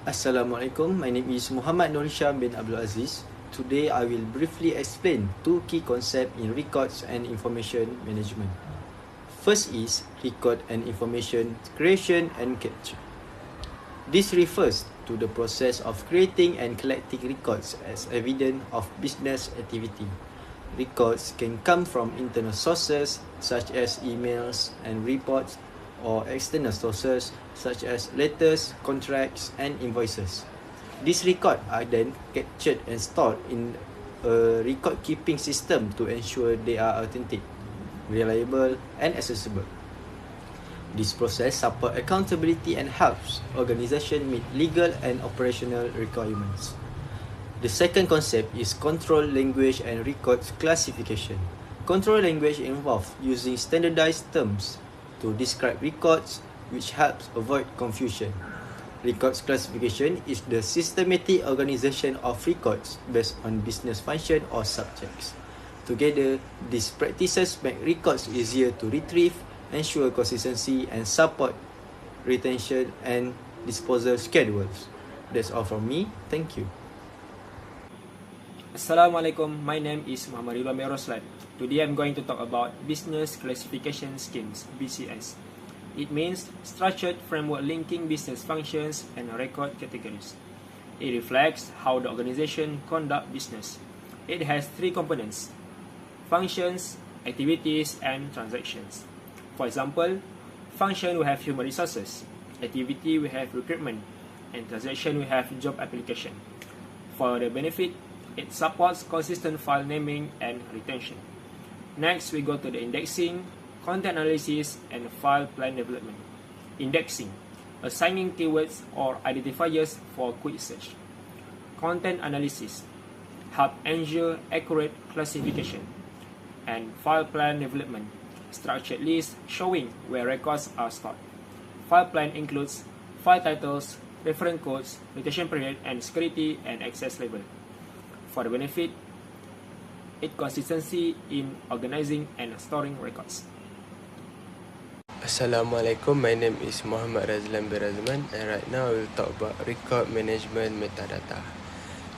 Assalamualaikum, my name is Muhammad Nur Hisham bin Abdul Aziz. Today I will briefly explain two key concepts in records and information management. First is record and information creation and capture. This refers to the process of creating and collecting records as evidence of business activity. Records can come from internal sources such as emails and reports or external sources such as letters, contracts and invoices. These records are then captured and stored in a record keeping system to ensure they are authentic, reliable and accessible. This process supports accountability and helps organizations meet legal and operational requirements. The second concept is control language and records classification. Control language involves using standardized terms to describe records, which helps avoid confusion. Records classification is the systematic organization of records based on business function or subjects. Together, these practices make records easier to retrieve, ensure consistency, and support retention and disposal schedules. That's all from me. Thank you. Assalamualaikum, my name is Muhammad Ridwan Roslan. Today I'm going to talk about Business Classification Schemes, BCS. It means Structured Framework Linking Business Functions and Record Categories. It reflects how the organization conduct business. It has three components: functions, activities, and transactions. For example, function we have human resources, activity we have recruitment, and transaction we have job application. For the benefit, it supports consistent file naming and retention. Next, we go to the indexing, content analysis, and file plan development. Indexing, assigning keywords or identifiers for quick search. Content analysis, help ensure accurate classification. And file plan development, structured list showing where records are stored. File plan includes file titles, reference codes, retention period, and security and access label. For the benefit, it consistency in organizing and storing records. Assalamualaikum, my name is Muhammad Razlan bin Razman, and right now I will talk about record management metadata.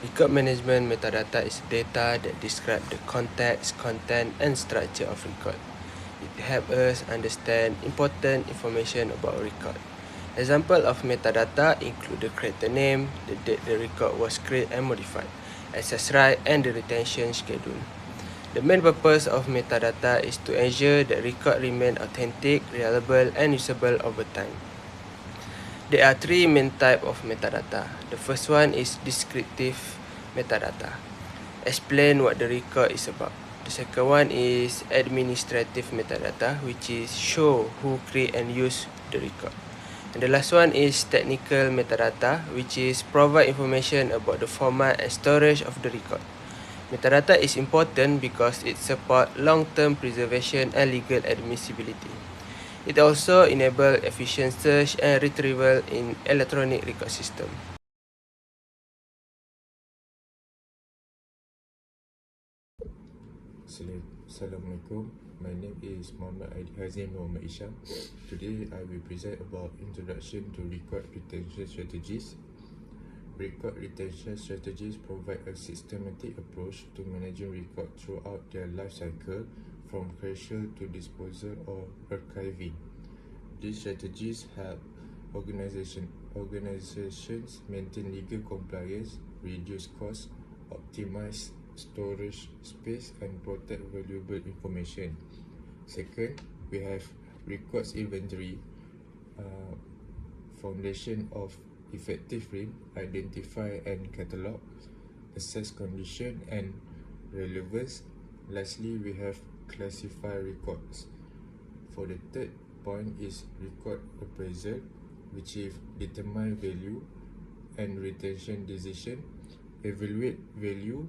Record management metadata is data that describe the context, content and structure of record. It helps us understand important information about record. Example of metadata include the creator name, the date the record was created and modified, access right and the retention schedule. The main purpose of metadata is to ensure that record remain authentic, reliable and usable over time. There are three main types of metadata. The first one is descriptive metadata. Explain what the record is about. The second one is administrative metadata, which is show who create and use the record. And the last one is technical metadata, which is provide information about the format and storage of the record. Metadata is important because it supports long-term preservation and legal admissibility. It also enables efficient search and retrieval in electronic record system. Assalamualaikum. My name is Muhammad Aidi Hazim Muhammad Isham. Today I will present about introduction to record retention strategies. Record retention strategies provide a systematic approach to managing records throughout their life cycle, from creation to disposal or archiving. These strategies help organizations maintain legal compliance, reduce costs, optimize storage space and protect valuable information. Second, we have records inventory, foundation of effective frame, identify and catalog, assess condition and relevance. Lastly, we have classify records. For the third point is record appraisal, which is determine value and retention decision, evaluate value,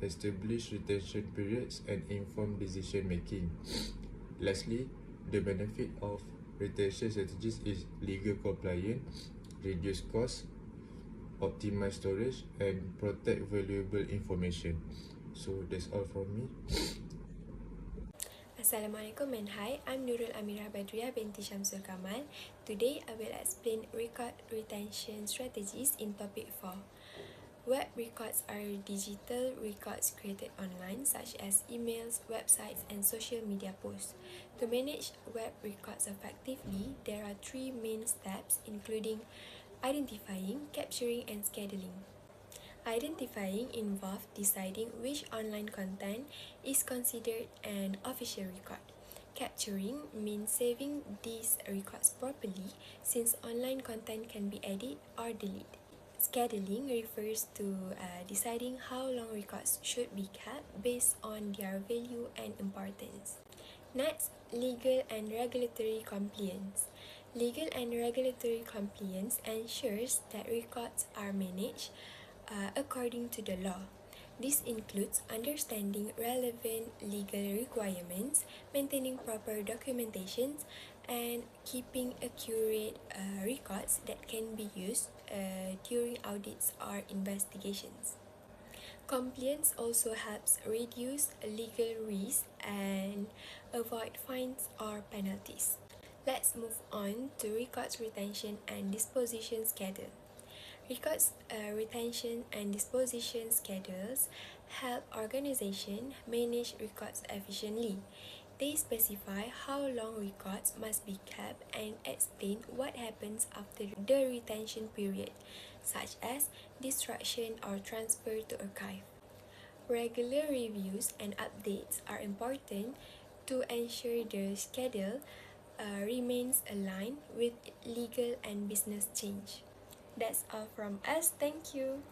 establish retention periods and inform decision making. Lastly, the benefit of retention strategies is legal compliance, reduce costs, optimize storage and protect valuable information. So that's all from me. Assalamualaikum and hi, I'm Nurul Amirah Badriah binti Syamsul Kamal. Today I will explain record retention strategies in topic 4. Web records are digital records created online such as emails, websites and social media posts. To manage web records effectively, there are 3 main steps including identifying, capturing and scheduling. Identifying involves deciding which online content is considered an official record. Capturing means saving these records properly since online content can be edited or deleted. Scheduling refers to deciding how long records should be kept based on their value and importance. Next, legal and regulatory compliance. Legal and regulatory compliance ensures that records are managed according to the law. This includes understanding relevant legal requirements, maintaining proper documentations, and keeping accurate records that can be used during audits or investigations. Compliance also helps reduce legal risk and avoid fines or penalties. Let's move on to records retention and disposition schedule. Records retention and disposition schedules help organizations manage records efficiently. They specify how long records must be kept and explain what happens after the retention period, such as destruction or transfer to archive. Regular reviews and updates are important to ensure the schedule remains aligned with legal and business change. That's all from us. Thank you.